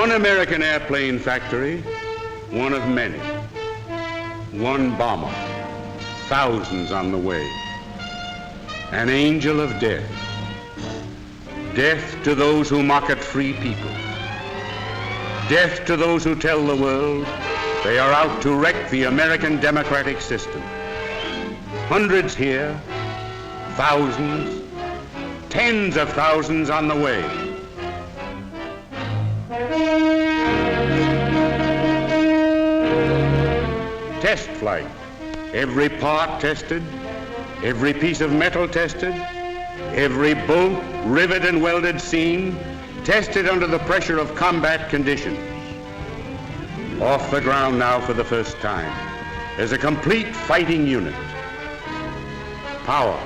One American airplane factory, one of many. One bomber, thousands on the way. An angel of death. Death to those who mock at free people. Death to those who tell the world they are out to wreck the American democratic system. Hundreds here, thousands, tens of thousands on the way. Test flight. Every part tested, every piece of metal tested, every bolt, rivet, and welded seam tested under the pressure of combat conditions. Off the ground now for the first time as a complete fighting unit. Power.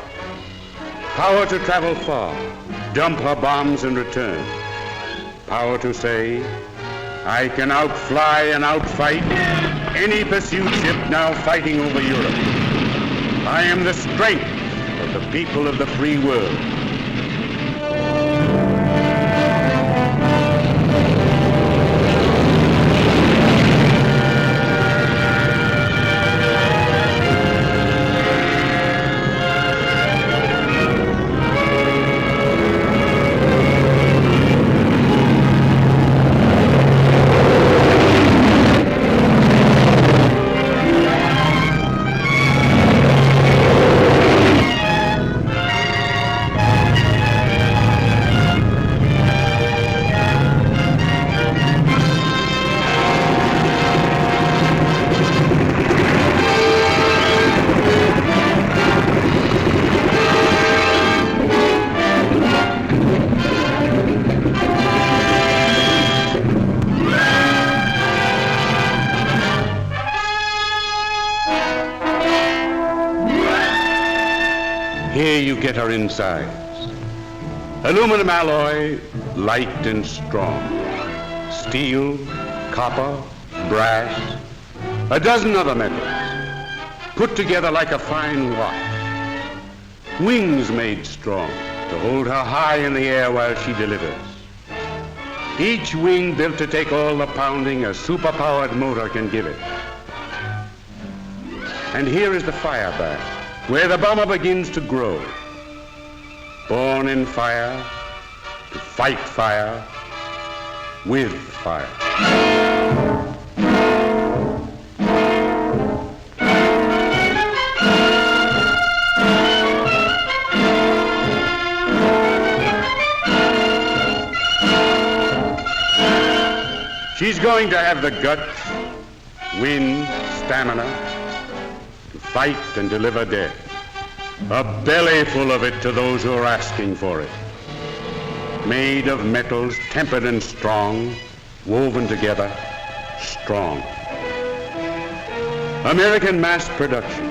Power to travel far, dump her bombs and return. Power to say, I can outfly and outfight any pursuit ship now fighting over Europe. I am the strength of the people of the free world. Here you get her insides. Aluminum alloy, light and strong. Steel, copper, brass, a dozen other metals, put together like a fine watch. Wings made strong to hold her high in the air while she delivers. Each wing built to take all the pounding a super-powered motor can give it. And here is the fire bath, where the bomber begins to grow. Born in fire, to fight fire, with fire. She's going to have the guts, wind, stamina, to fight and deliver death. A belly full of it to those who are asking for it. Made of metals tempered and strong, woven together, strong. American mass production,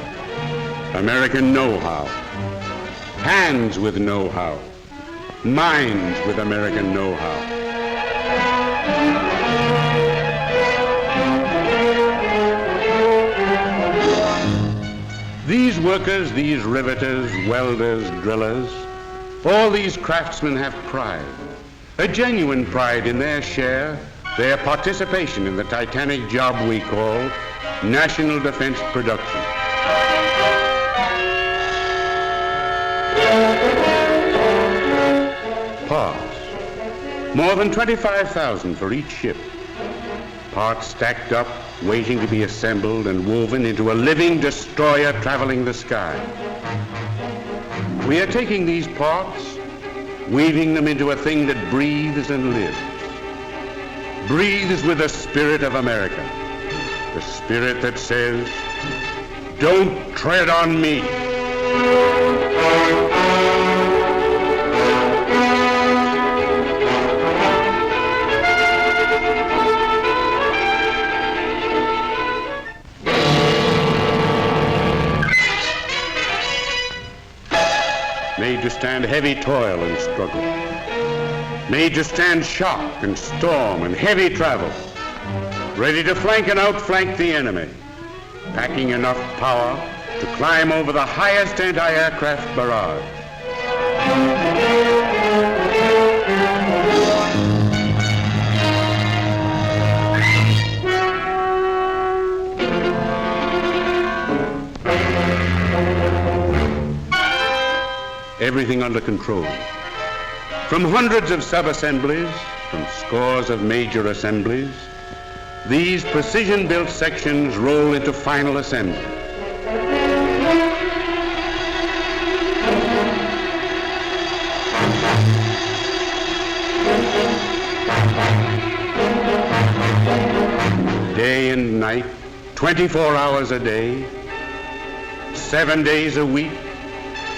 American know-how, hands with know-how, minds with American know-how. These workers, these riveters, welders, drillers, all these craftsmen have pride, a genuine pride in their share, their participation in the titanic job we call national defense production. Parts, more than 25,000 for each ship. Parts stacked up, waiting to be assembled and woven into a living destroyer traveling the sky. We are taking these parts, weaving them into a thing that breathes and lives. Breathes with the spirit of America. The spirit that says, don't tread on me. Made to stand heavy toil and struggle. Made to stand shock and storm and heavy travel. Ready to flank and outflank the enemy. Packing enough power to climb over the highest anti-aircraft barrage. everything under control. From hundreds of sub-assemblies, from scores of major assemblies, these precision-built sections roll into final assembly. Day and night, 24 hours a day, 7 days a week,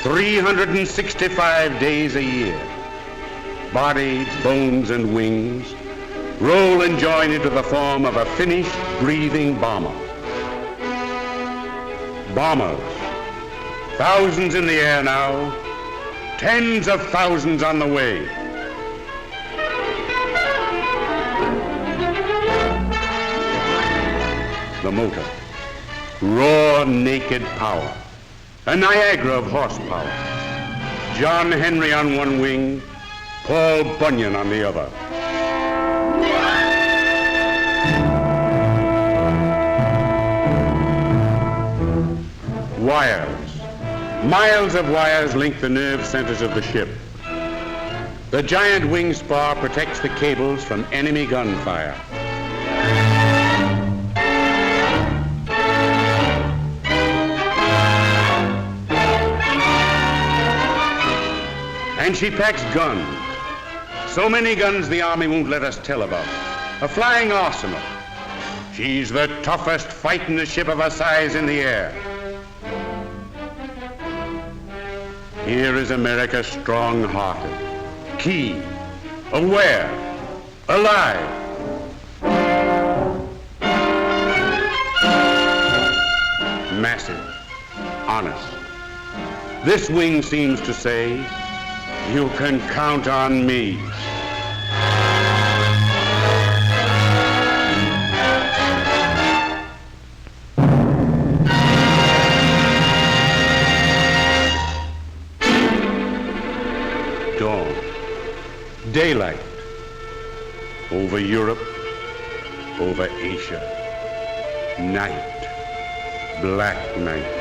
365 days a year. Body, bones, and wings roll and join into the form of a finished, breathing bomber. Bombers, thousands in the air now, tens of thousands on the way. The motor, raw, naked power, a Niagara of horsepower. John Henry on one wing, Paul Bunyan on the other. Wires. Miles of wires link the nerve centers of the ship. The giant wing spar protects the cables from enemy gunfire. And she packs guns. So many guns the Army won't let us tell about. A flying arsenal. She's the toughest fighting ship of her size in the air. Here is America strong-hearted, keen, aware, alive. Massive, honest. This wing seems to say, you can count on me. Dawn, daylight, over Europe, over Asia, night, black night.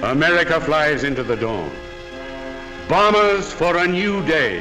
America flies into the dawn. Bombers for a new day.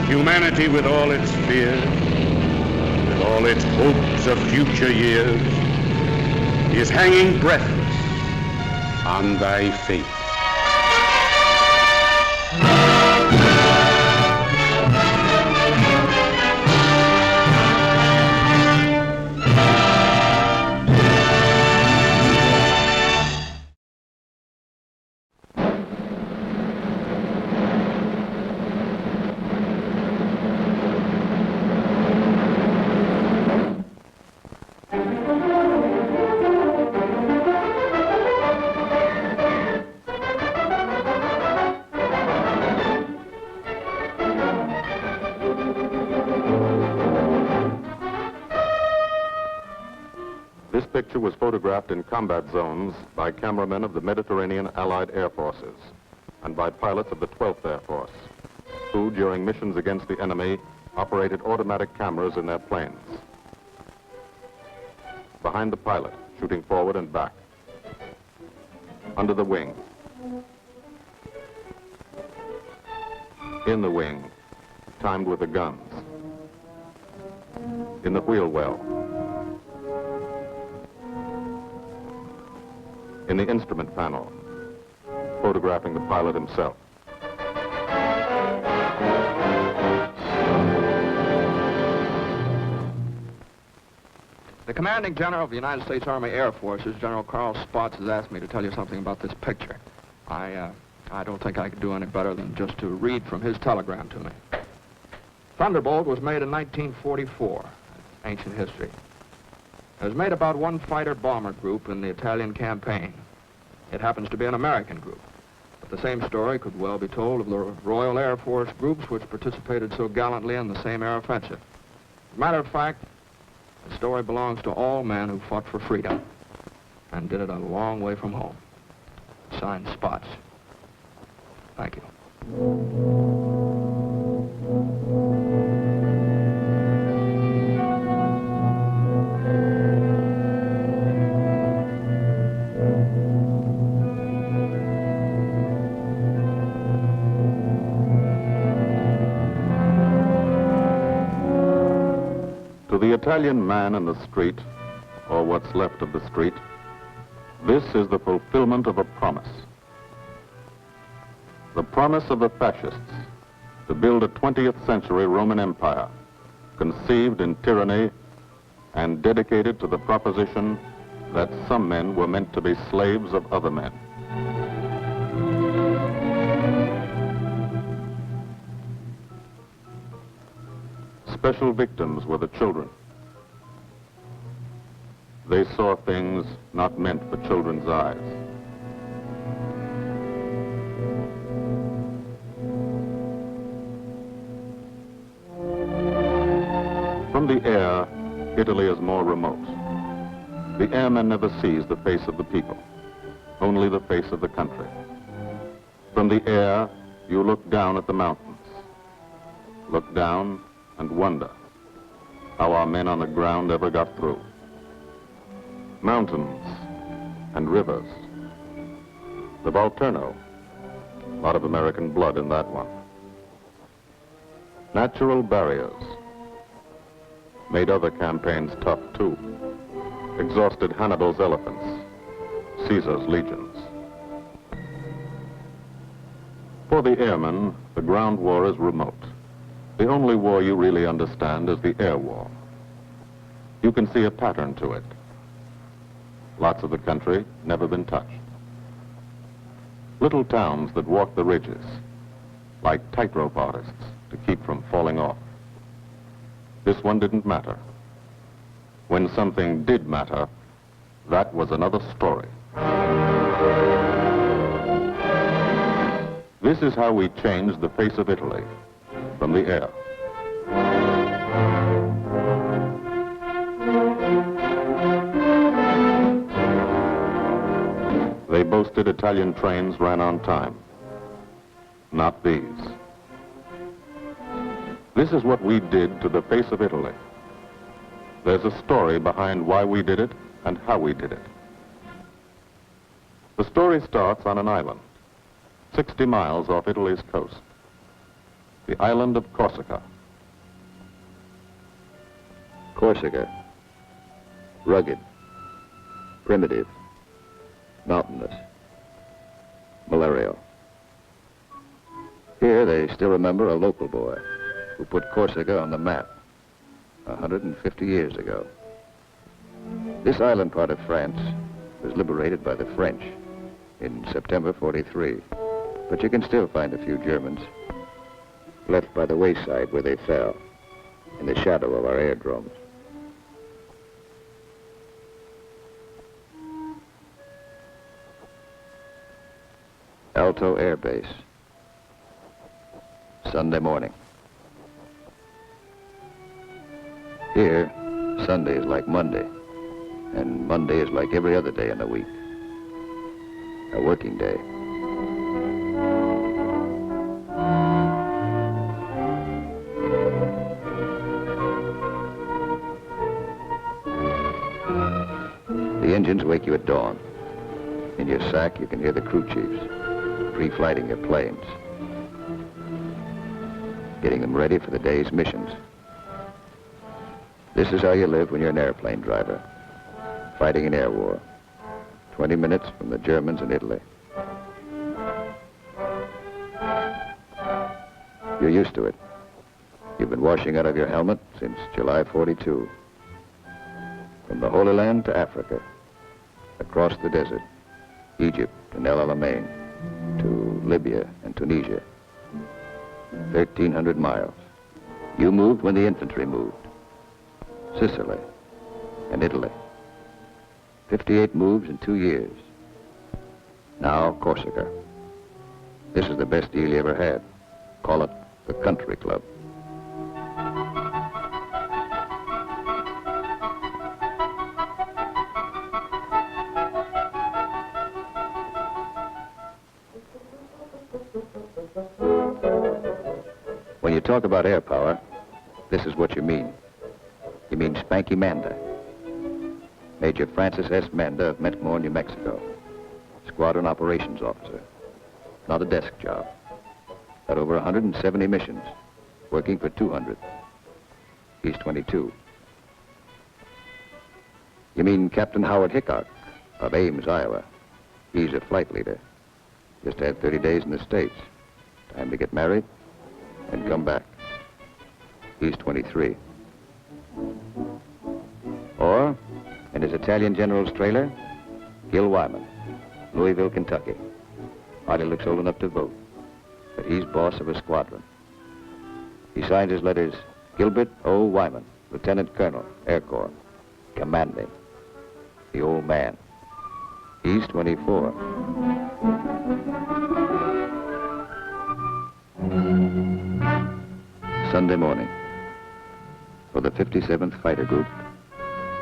Humanity with all its fears, with all its hopes of future years, is hanging breathless on thy fate. This picture was photographed in combat zones by cameramen of the Mediterranean Allied Air Forces and by pilots of the 12th Air Force, who, during missions against the enemy, operated automatic cameras in their planes. Behind the pilot, shooting forward and back. under the wing. In the wing, timed with the guns. In the wheel well. In the instrument panel, photographing the pilot himself. The commanding general of the United States Army Air Forces, General Carl Spaatz, has asked me to tell you something about this picture. I don't think I could do any better than just to read from his telegram to me. Thunderbolt was made in 1944, ancient history. It was made about one fighter-bomber group in the Italian campaign. It happens to be an American group. But the same story could well be told of the Royal Air Force groups which participated so gallantly in the same air offensive. As a matter of fact, the story belongs to all men who fought for freedom and did it a long way from home. Signed, Spaatz. Thank you. To the Italian man in the street, or what's left of the street, this is the fulfillment of a promise. The promise of the fascists to build a 20th century Roman Empire, conceived in tyranny and dedicated to the proposition that some men were meant to be slaves of other men. Special victims were the children. They saw things not meant for children's eyes. From the air, Italy is more remote. The airman never sees the face of the people, only the face of the country. From the air, you look down at the mountains. Look down and wonder how our men on the ground ever got through. Mountains and rivers. The Volturno, a lot of American blood in that one. Natural barriers made other campaigns tough too. Exhausted Hannibal's elephants, Caesar's legions. For the airmen, the ground war is remote. The only war you really understand is the air war. You can see a pattern to it. Lots of the country never been touched. Little towns that walk the ridges, like tightrope artists to keep from falling off. This one didn't matter. When something did matter, that was another story. This is how we changed the face of Italy. From the air. They boasted Italian trains ran on time. Not these. This is what we did to the face of Italy. There's a story behind why we did it and how we did it. The story starts on an island, 60 miles off Italy's coast. The island of Corsica. Corsica. Rugged. Primitive. Mountainous. Malarial. Here they still remember a local boy who put Corsica on the map 150 years ago. This island part of France was liberated by the French in September 43, but you can still find a few Germans left by the wayside where they fell, in the shadow of our aerodromes. Alto Air Base. Sunday morning. Here, Sunday is like Monday, and Monday is like every other day in the week. A working day. The engines wake you at dawn. In your sack, you can hear the crew chiefs pre-flighting your planes, getting them ready for the day's missions. This is how you live when you're an airplane driver, fighting an air war, 20 minutes from the Germans in Italy. You're used to it. You've been washing out of your helmet since July 42. From the Holy Land to Africa, across the desert, Egypt and El Alamein, to Libya and Tunisia. 1,300 miles. You moved when the infantry moved. Sicily and Italy. 58 moves in 2 years. Now Corsica. This is the best deal you ever had. Call it the Country Club. When you talk about air power, this is what you mean. You mean Spanky Manda. Major Francis S. Manda of Metmore, New Mexico. Squadron operations officer. Not a desk job. Got over 170 missions, working for 200. He's 22. You mean Captain Howard Hickok of Ames, Iowa. He's a flight leader. Just had 30 days in the States. Time to get married and come back. He's 23. Or, in his Italian general's trailer, Gil Wyman, Louisville, Kentucky. Hardly looks old enough to vote, but he's boss of a squadron. He signed his letters, Gilbert O. Wyman, Lieutenant Colonel, Air Corps, commanding. The old man. He's 24. Sunday morning. For the 57th Fighter Group,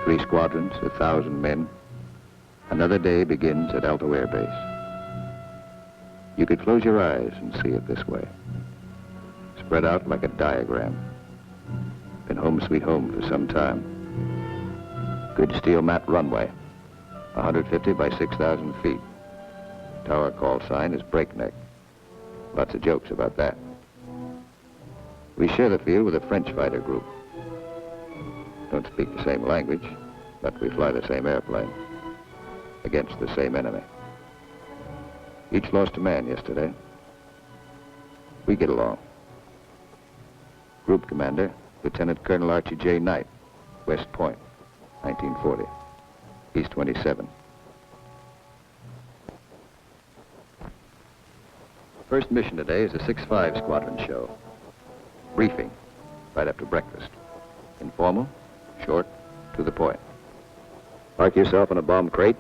3 squadrons, 1,000 men, another day begins at Alto Air Base. You could close your eyes and see it this way. Spread out like a diagram. Been home sweet home for some time. Good steel mat runway, 150 by 6,000 feet. Tower call sign is Breakneck. Lots of jokes about that. We share the field with a French fighter group. Don't speak the same language, but we fly the same airplane against the same enemy. Each lost a man yesterday. We get along. Group commander, Lieutenant Colonel Archie J. Knight, West Point, 1940. He's 27. First mission today is a 6-5 squadron show. Briefing, right after breakfast. Informal, short, to the point. Park yourself in a bomb crate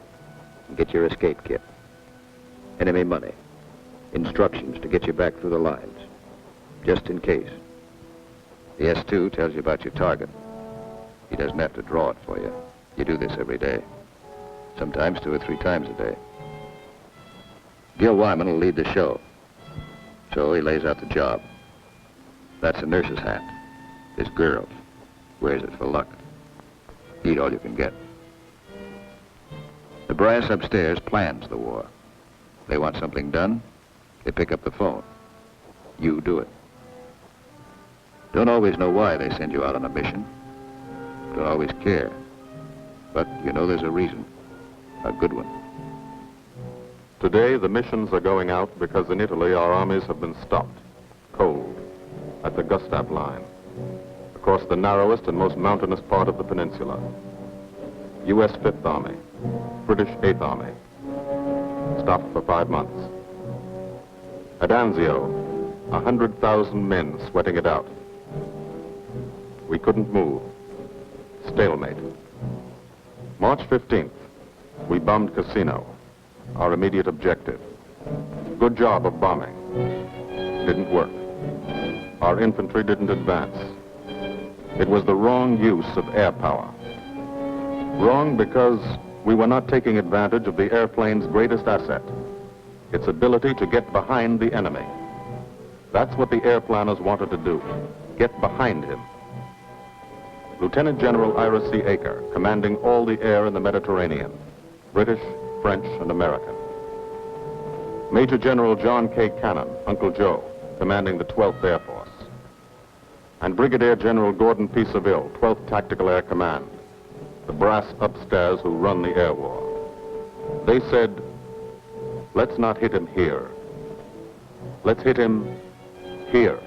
and get your escape kit. Enemy money. Instructions to get you back through the lines, just in case. The S2 tells you about your target. He doesn't have to draw it for you. You do this every day. Sometimes 2 or 3 times a day. Gil Wyman will lead the show. So he lays out the job. That's a nurse's hat. This girl wears it for luck. Eat all you can get. The brass upstairs plans the war. They want something done, they pick up the phone. You do it. Don't always know why they send you out on a mission. Don't always care. But you know there's a reason. A good one. Today, the missions are going out because in Italy our armies have been stopped, cold, at the Gustav Line, across the narrowest and most mountainous part of the peninsula. U.S. 5th Army, British 8th Army, stopped for 5 months. At Anzio, 100,000 men sweating it out. We couldn't move. Stalemate. March 15th, we bombed Cassino, our immediate objective. Good job of bombing. Didn't work. Our infantry didn't advance. It was the wrong use of air power. Wrong because we were not taking advantage of the airplane's greatest asset, its ability to get behind the enemy. That's what the air planners wanted to do, get behind him. Lieutenant General Ira C. Aker, commanding all the air in the Mediterranean, British, French, and American. Major General John K. Cannon, Uncle Joe, commanding the 12th Air Force, and Brigadier General Gordon P. Seville, 12th Tactical Air Command, the brass upstairs who run the air war. They said, let's not hit him here. Let's hit him here.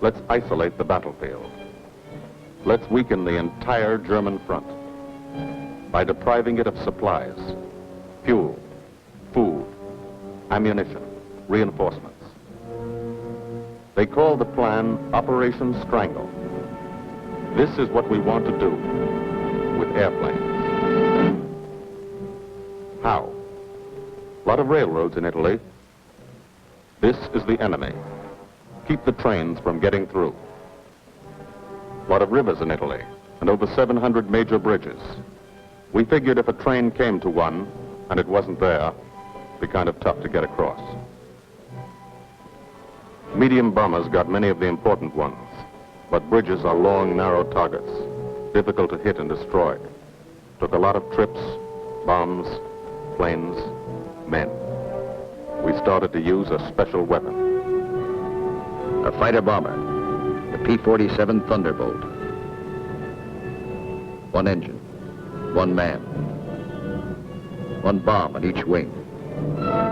Let's isolate the battlefield. Let's weaken the entire German front by depriving it of supplies, fuel, food, ammunition, reinforcements. They call the plan Operation Strangle. This is what we want to do with airplanes. How? A lot of railroads in Italy. This is the enemy. Keep the trains from getting through. A lot of rivers in Italy, and over 700 major bridges. We figured if a train came to one, and it wasn't there, it'd be kind of tough to get across. Medium bombers got many of the important ones, but bridges are long, narrow targets, difficult to hit and destroy. Took a lot of trips, bombs, planes, men. We started to use a special weapon. A fighter bomber, the P-47 Thunderbolt. One engine, one man, one bomb on each wing.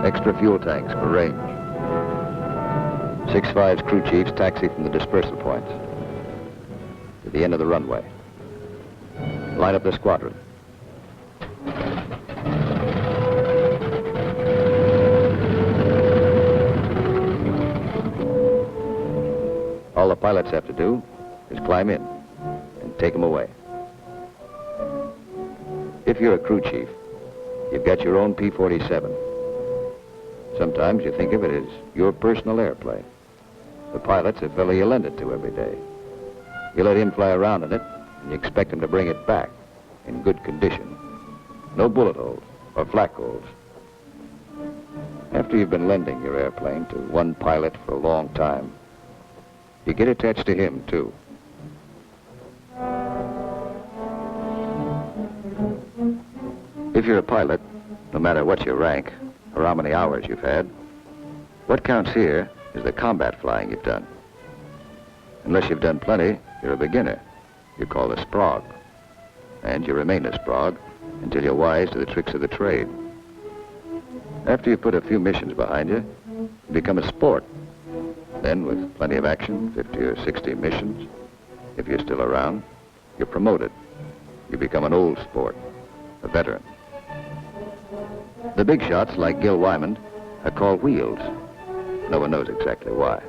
Extra fuel tanks for range. 6-5's crew chiefs taxi from the dispersal points to the end of the runway. Line up the squadron. All the pilots have to do is climb in and take them away. If you're a crew chief, you've got your own P-47. Sometimes you think of it as your personal airplane. The pilot's a fellow you lend it to every day. You let him fly around in it, and you expect him to bring it back in good condition. No bullet holes or flak holes. After you've been lending your airplane to one pilot for a long time, you get attached to him, too. If you're a pilot, no matter what your rank or how many hours you've had, what counts here is the combat flying you've done. Unless you've done plenty, you're a beginner. You're called a sprog. And you remain a sprog until you're wise to the tricks of the trade. After you put a few missions behind you, you become a sport. Then, with plenty of action, 50 or 60 missions, if you're still around, you're promoted. You become an old sport, a veteran. The big shots, like Gil Wyman, are called wheels. No one knows exactly why.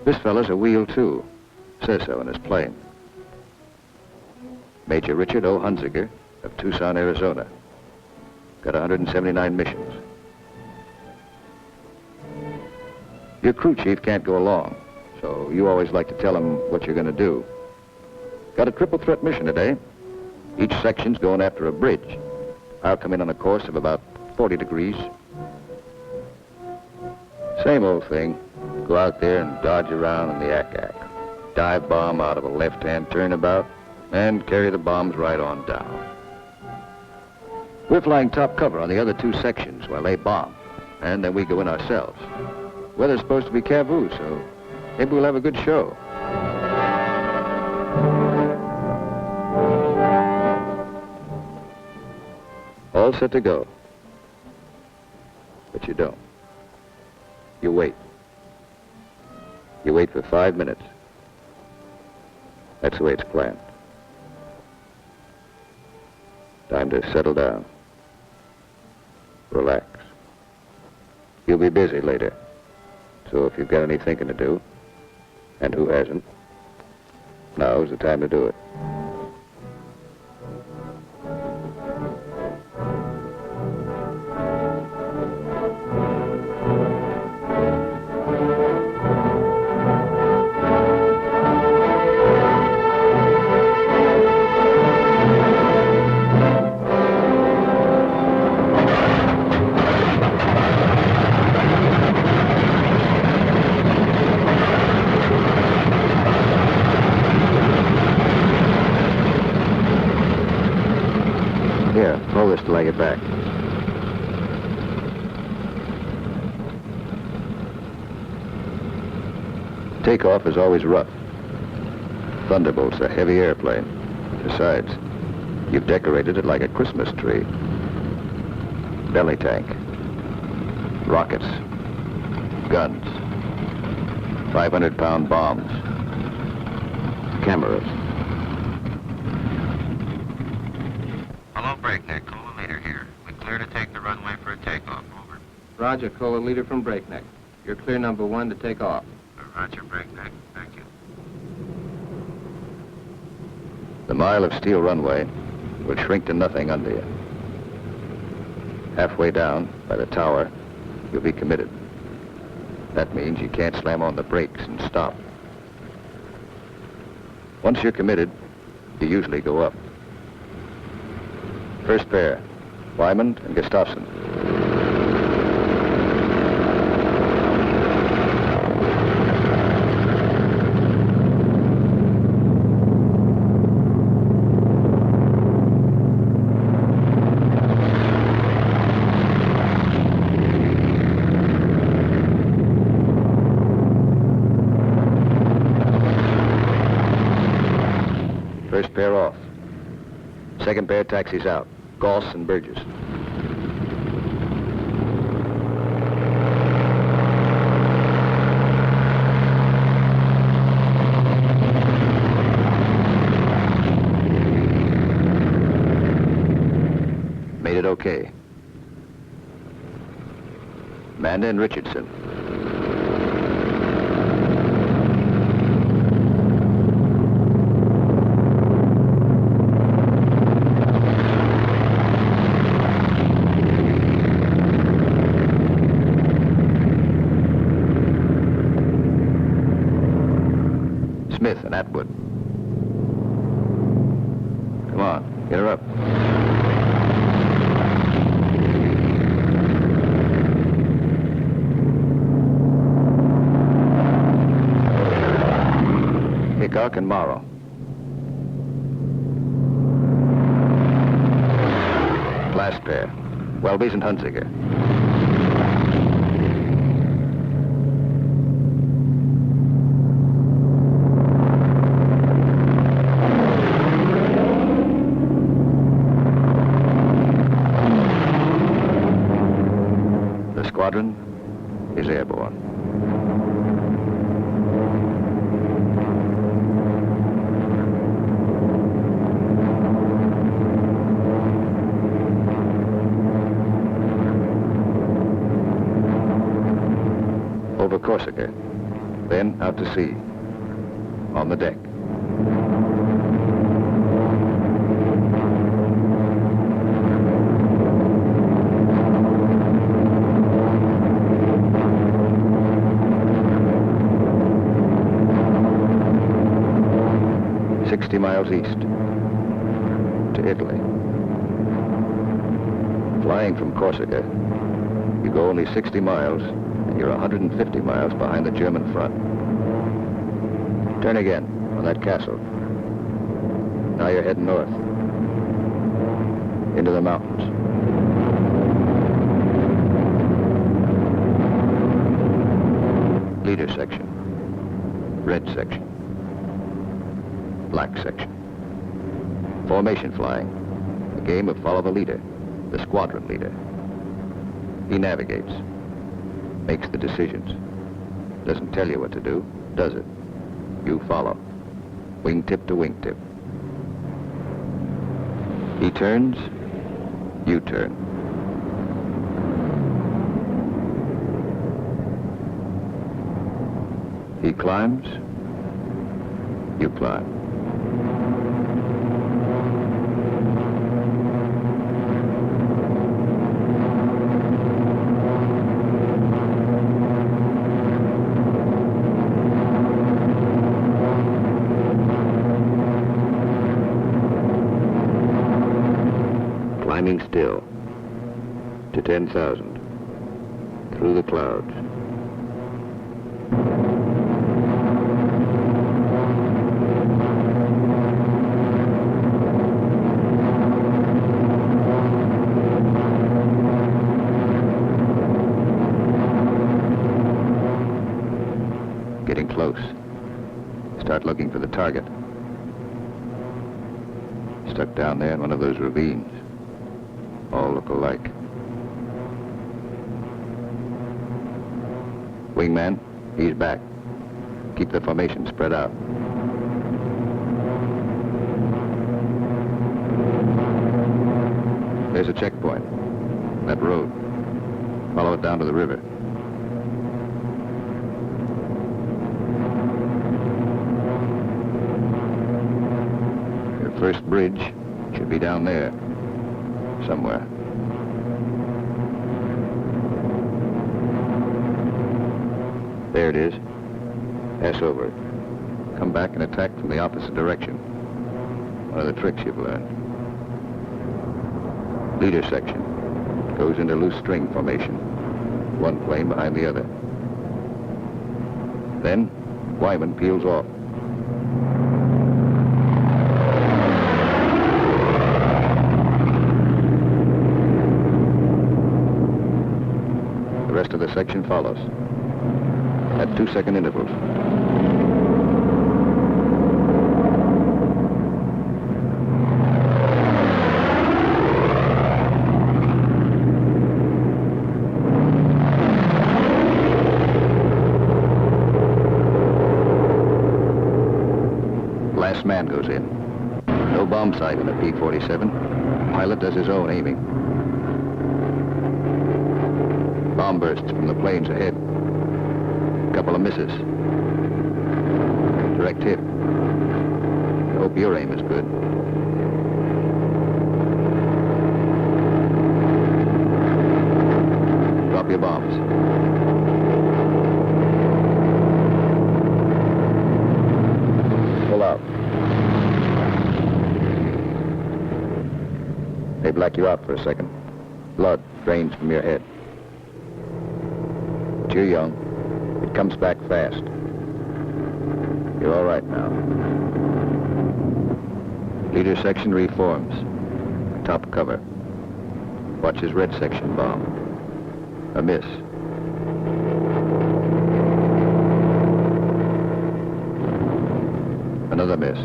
This fellow's a wheel, too. Says so in his plane. Major Richard O. Hunziker of Tucson, Arizona. Got 179 missions. Your crew chief can't go along, so you always like to tell him what you're going to do. Got a triple threat mission today. Each section's going after a bridge. I'll come in on a course of about 40 degrees. Same old thing. Go out there and dodge around in the ack-ack. Dive bomb out of a left-hand turnabout and carry the bombs right on down. We're flying top cover on the other two sections while they bomb, and then we go in ourselves. Weather's supposed to be Cavoo, so maybe we'll have a good show. All set to go. But you don't. You wait. You wait for 5 minutes. That's the way it's planned. Time to settle down. Relax. You'll be busy later. So if you've got any thinking to do, and who hasn't, now's the time to do it. Takeoff is always rough. Thunderbolt's a heavy airplane. Besides, you've decorated it like a Christmas tree. Belly tank, rockets, guns, 500-pound bombs, cameras. Hello, Breakneck. Cola Leader here. We clear to take the runway for a takeoff. Over. Roger, Cola Leader from Breakneck. You're clear number 1 to take off. Roger, Breakneck. Thank you. The mile of steel runway will shrink to nothing under you. Halfway down, by the tower, you'll be committed. That means you can't slam on the brakes and stop. Once you're committed, you usually go up. First pair, Wyman and Gustafson. First pair off. Second pair taxis out. Goss and Burgess. Made it okay. Manda and Richardson. Smith and Atwood. Come on, get her up. Hickok and Morrow. Last pair, Welby's and Hunziker. The squadron is airborne. Over Corsica, then out to sea, on the deck. "60 miles east to Italy. Flying from Corsica, you go only 60 miles and you're 150 miles behind the German front. Turn again on that castle. Now you're heading north into the mountains. Leader section, red section, black section. Formation flying, a game of follow the leader, the squadron leader. He navigates, makes the decisions. Doesn't tell you what to do, does it? You follow, wingtip to wingtip. He turns, you turn. He climbs, you climb. Climbing still to 10,000 through the clouds. Getting close. Start looking for the target. Stuck down there in one of those ravines. All look alike. Wingman, he's back. Keep the formation spread out. There's a checkpoint. That road. Follow it down to the river. Your first bridge should be down there. Somewhere. There it is. Pass over it. Come back and attack from the opposite direction. One of the tricks you've learned. Leader section. Goes into loose string formation. One plane behind the other. Then, Wyman peels off. The rest of the section follows. At 2-second intervals. Last man goes in. No bomb sight in the P-47. Pilot does his own aiming. Bomb bursts from the planes ahead. Couple of misses. Direct hit. I hope your aim is good. Drop your bombs. Pull out. They black you out for a second. Blood drains from your head. But you're young. It comes back fast. You're all right now. Leader section reforms. Top cover. Watch his red section bomb. A miss. Another miss.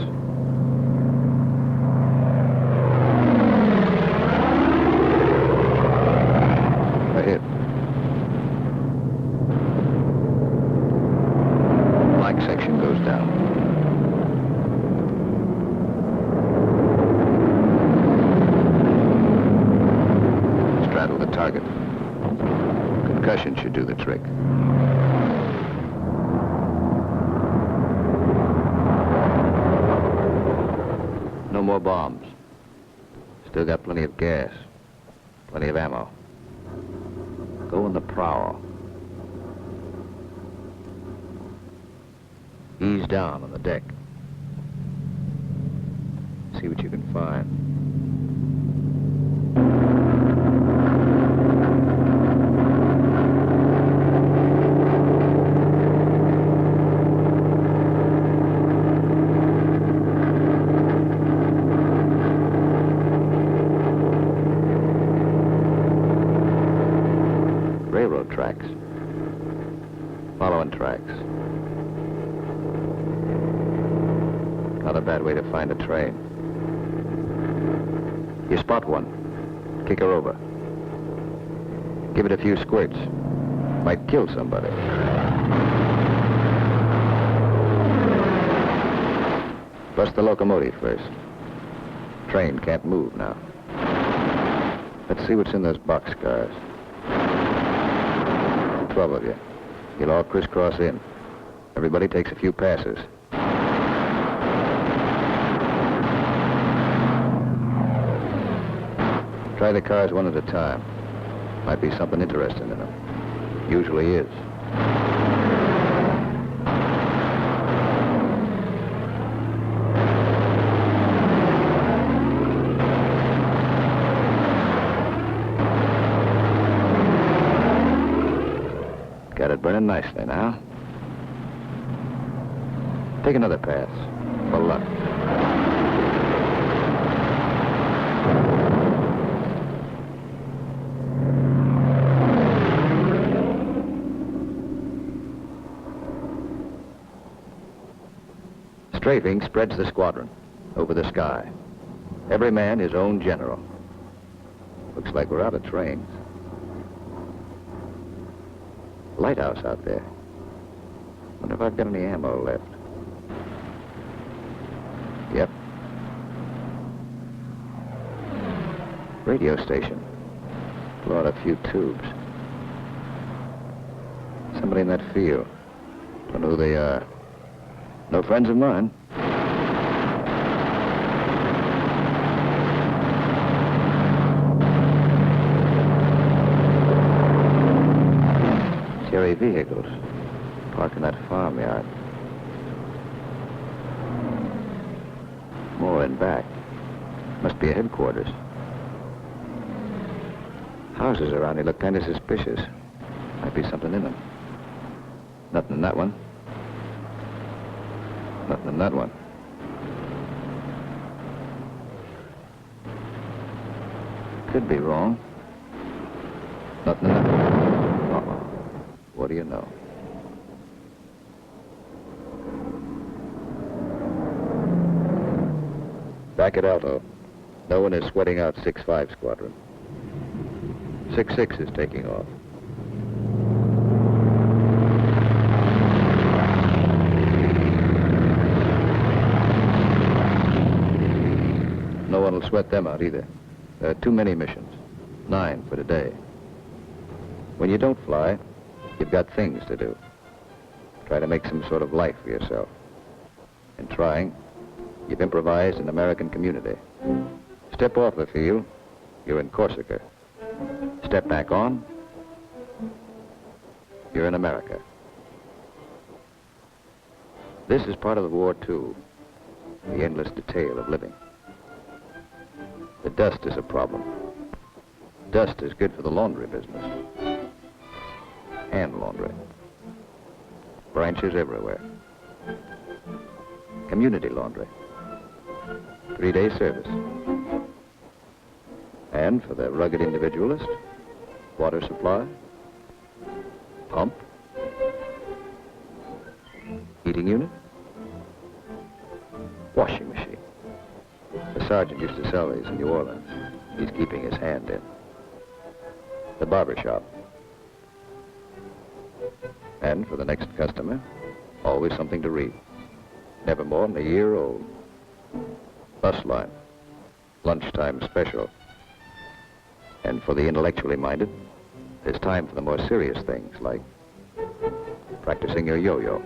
A hit. Black section goes down. Straddle the target. Concussion should do the trick. No more bombs. Still got plenty of gas. Plenty of ammo. Go on the prowl. Ease down on the deck. See what you can find. Railroad tracks. Following tracks. Not a bad way to find a train. You spot one. Kick her over. Give it a few squirts. Might kill somebody. Bust the locomotive first. Train can't move now. Let's see what's in those boxcars. 12 of you. You'll all crisscross in. Everybody takes a few passes. Try the cars one at a time. Might be something interesting in them. Usually is. Got it burning nicely now. Take another pass. For luck. strafing spreads the squadron over the sky. Every man his own general. Looks like we're out of trains. Lighthouse out there. Wonder if I've got any ammo left. Yep. Radio station. Blow out a few tubes. Somebody in that field. Don't know who they are. No friends of mine. Cherry vehicles parked in that farmyard. More in back. Must be a headquarters. Houses around here look kind of suspicious. Might be something in them. Nothing in that one. Nothing in that one. Could be wrong. Nothing in that one. Uh-oh. What do you know? Back at Alto. No one is sweating out 6-5 squadron. 6-6 is taking off. No one will sweat them out either. There are too many missions. 9 for today. When you don't fly, you've got things to do. Try to make some sort of life for yourself. In trying, you've improvised an American community. Step off the field, you're in Corsica. Step back on, you're in America. This is part of the war, too. The endless detail of living. The dust is a problem. Dust is good for the laundry business. Hand laundry. Branches everywhere. Community laundry. 3-day service. And for the rugged individualist, water supply, pump, heating unit, washing machine. The sergeant used to sell these in New Orleans. He's keeping his hand in. The barber shop. And for the next customer, always something to read. Never more than a year old. Bus line. Lunchtime special. And for the intellectually minded, there's time for the more serious things, like practicing your yo-yo.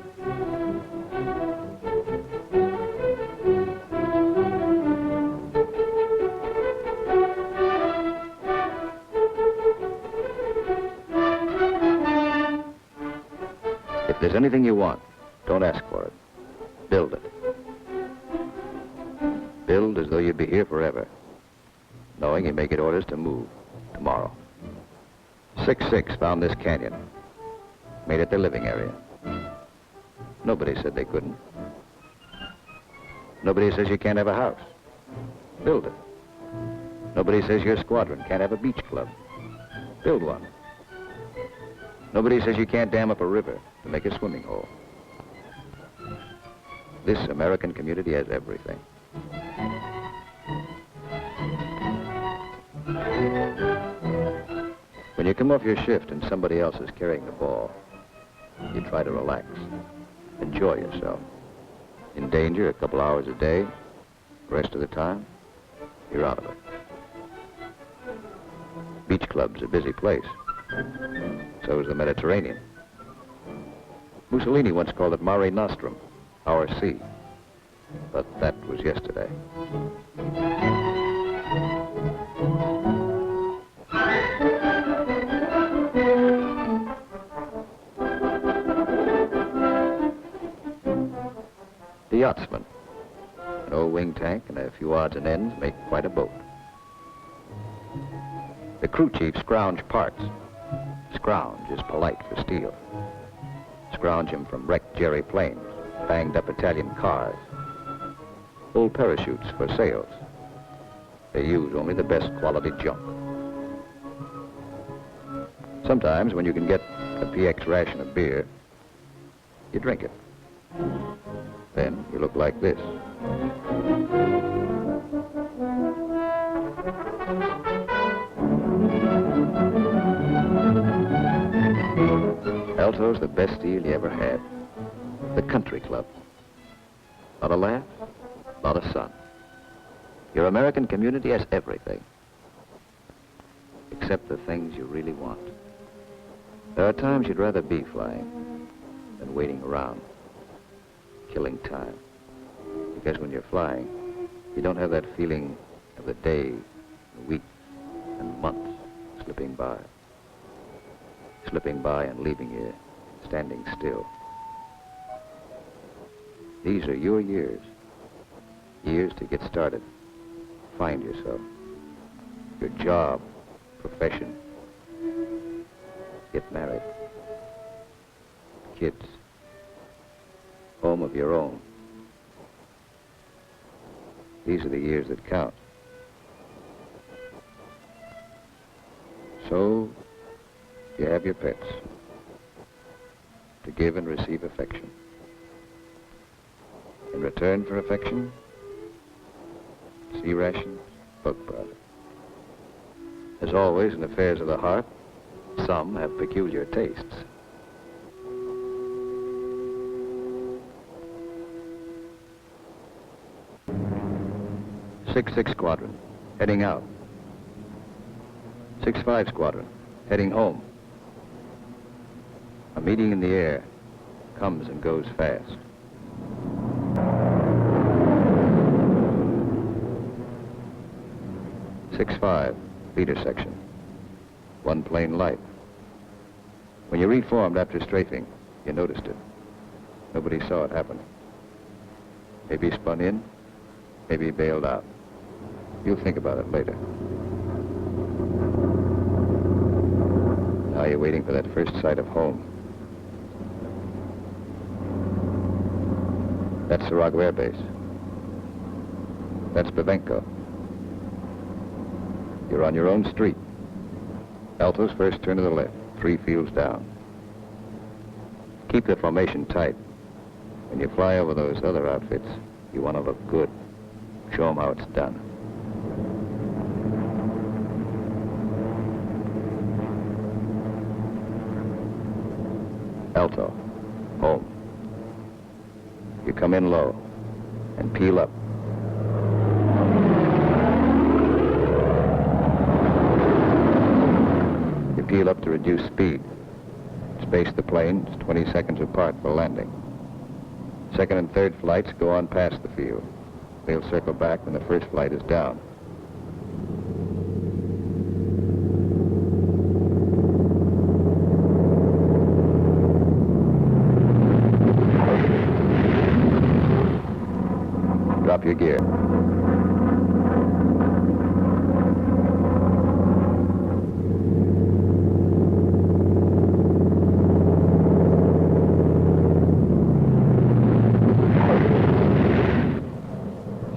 If there's anything you want, don't ask for it. Build it. Build as though you'd be here forever, knowing you may get orders to move tomorrow. 6-6 found this canyon, made it their living area. Nobody said they couldn't. Nobody says you can't have a house. Build it. Nobody says your squadron can't have a beach club. Build one. Nobody says you can't dam up a river to make a swimming hole. This American community has everything. When you come off your shift and somebody else is carrying the ball, you try to relax, enjoy yourself. In danger a couple hours a day, the rest of the time, you're out of it. Beach club's a busy place. So is the Mediterranean. Mussolini once called it Mare Nostrum, our sea. But that was yesterday. The yachtsman. An old wing tank and a few odds and ends make quite a boat. The crew chief scrounge parts. Scrounge is polite for steel. Scrounge him from wrecked Jerry planes, banged up Italian cars, old parachutes for sails. They use only the best quality junk. Sometimes when you can get a PX ration of beer, you drink it. Then you look like this. Alto's the best deal you ever had. The Country Club. Not a laugh, not a sun. Your American community has everything. Except the things you really want. There are times you'd rather be flying than waiting around, killing time. Because when you're flying, you don't have that feeling of the day, the week, and months slipping by. Slipping by and leaving you standing still. These are your years. Years to get started. Find yourself. Your job, profession. Get married. Kids. Home of your own. These are the years that count. So, you have your pets. To give and receive affection. In return for affection, sea rations, bug powder. As always in affairs of the heart, some have peculiar tastes. Six Squadron, heading out. 6-5 Squadron, heading home. A meeting in the air comes and goes fast. Six-5, leader section. One plane light. When you reformed after strafing, you noticed it. Nobody saw it happen. Maybe spun in, maybe bailed out. You'll think about it later. Now you're waiting for that first sight of home. That's Sarago Air Base. That's Babenko. You're on your own street. Alto's first turn to the left, 3 fields down. Keep the formation tight. When you fly over those other outfits, you want to look good. Show them how it's done. Alto, home. You come in low and peel up. You peel up to reduce speed. Space the planes 20 seconds apart for landing. Second and third flights go on past the field. They'll circle back when the first flight is down. Drop your gear.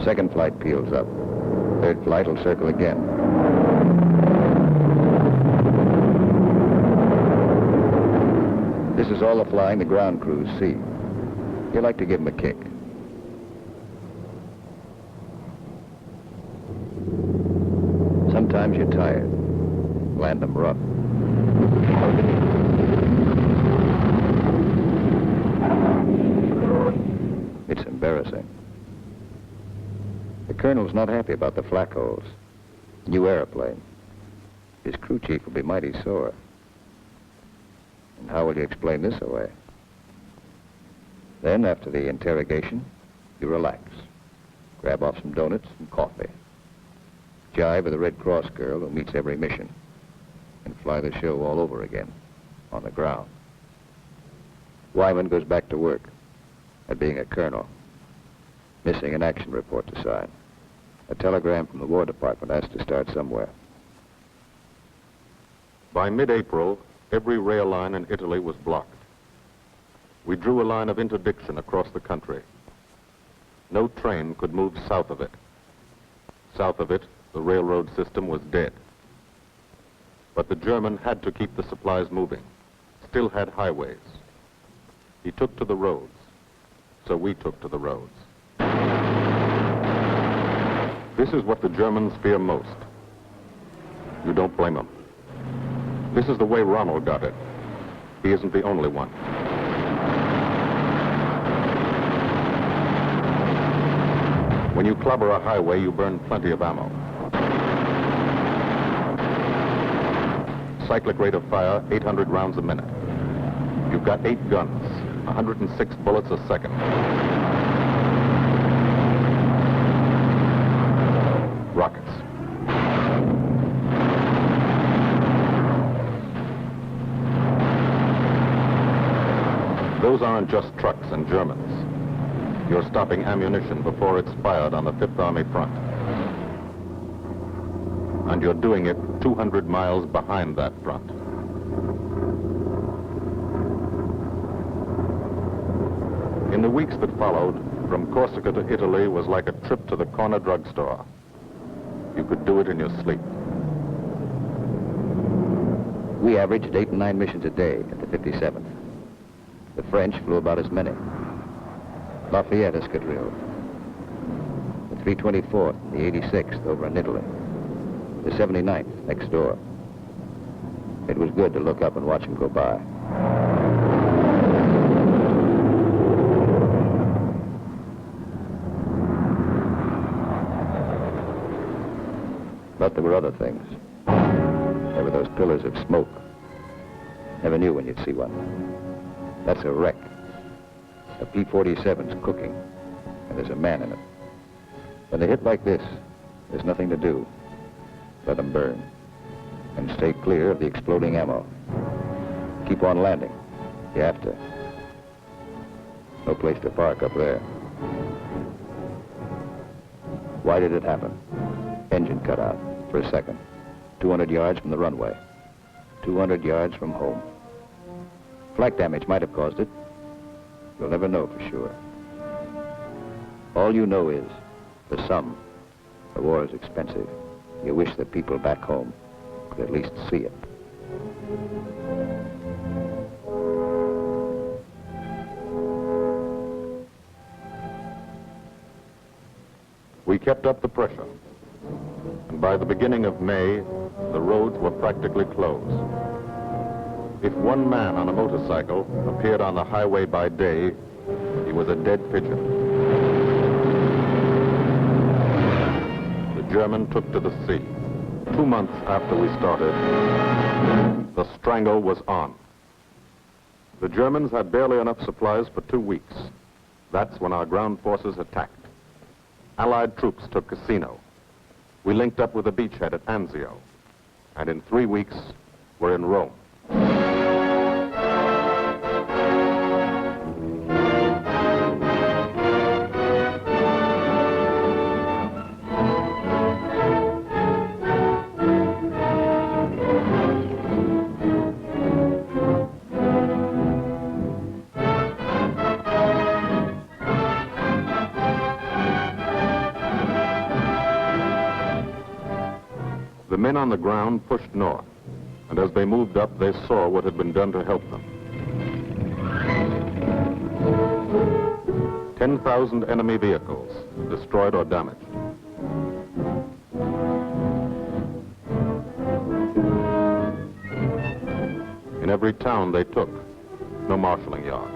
Second flight peels up. Third flight will circle again. This is all the flying the ground crews see. You like to give them a kick. Sometimes you're tired. Land them rough. It's embarrassing. The colonel's not happy about the flak holes. New airplane. His crew chief will be mighty sore. And how will you explain this away? Then, after the interrogation, you relax. Grab off some donuts and coffee. Jive with a Red Cross girl who meets every mission. And fly the show all over again, on the ground. Wyman goes back to work at being a colonel. Missing an action report to sign. A telegram from the War Department has to start somewhere. By mid-April, every rail line in Italy was blocked. We drew a line of interdiction across the country. No train could move south of it. South of it, the railroad system was dead. But the German had to keep the supplies moving, still had highways. He took to the roads, so we took to the roads. This is what the Germans fear most. You don't blame them. This is the way Rommel got it. He isn't the only one. When you clobber a highway, you burn plenty of ammo. Cyclic rate of fire, 800 rounds a minute. You've got 8 guns, 106 bullets a second. Rockets. Those aren't just trucks and Germans. You're stopping ammunition before it's fired on the Fifth Army front. And you're doing it 200 miles behind that front. In the weeks that followed, from Corsica to Italy was like a trip to the corner drugstore. You could do it in your sleep. We averaged 8 and 9 missions a day at the 57th. The French flew about as many. Lafayette Escadrille, the 324th, the 86th over in Italy, the 79th next door. It was good to look up and watch them go by. But there were other things. There were those pillars of smoke. Never knew when you'd see one. That's a wreck. A P-47's cooking, and there's a man in it. When they hit like this, there's nothing to do. Let them burn. And stay clear of the exploding ammo. Keep on landing. You have to. No place to park up there. Why did it happen? Engine cut out for a second. 200 yards from the runway. 200 yards from home. Flak damage might have caused it. You'll never know for sure. All you know is the sum. The war is expensive. You wish the people back home could at least see it. We kept up the pressure. And by the beginning of May, the roads were practically closed. If one man on a motorcycle appeared on the highway by day, he was a dead pigeon. The German took to the sea. 2 months after we started, the strangle was on. The Germans had barely enough supplies for 2 weeks. That's when our ground forces attacked. Allied troops took Cassino. We linked up with a beachhead at Anzio. And in 3 weeks, we're in Rome. The men on the ground pushed north, and as they moved up, they saw what had been done to help them. 10,000 enemy vehicles, destroyed or damaged. In every town they took, no marshalling yard.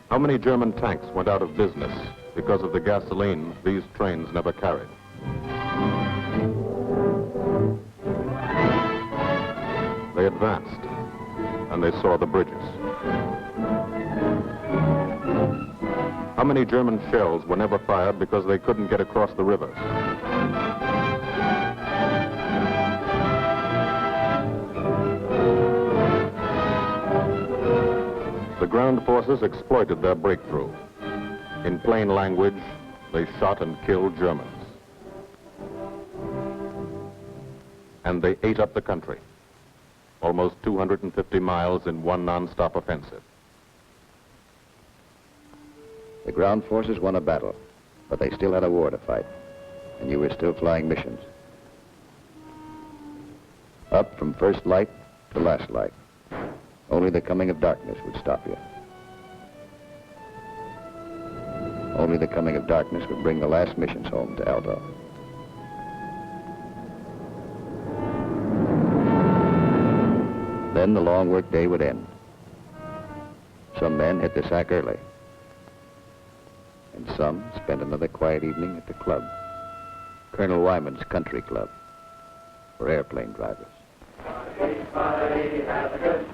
How many German tanks went out of business because of the gasoline these trains never carried? They advanced, and they saw the bridges. How many German shells were never fired because they couldn't get across the rivers? The ground forces exploited their breakthrough. In plain language, they shot and killed Germans. And they ate up the country. Almost 250 miles in one non-stop offensive. The ground forces won a battle, but they still had a war to fight, and you were still flying missions. Up from first light to last light. Only the coming of darkness would stop you. Only the coming of darkness would bring the last missions home to Alto. Then the long work day would end. Some men hit the sack early, and some spent another quiet evening at the club, Colonel Wyman's Country Club, for airplane drivers. Have a good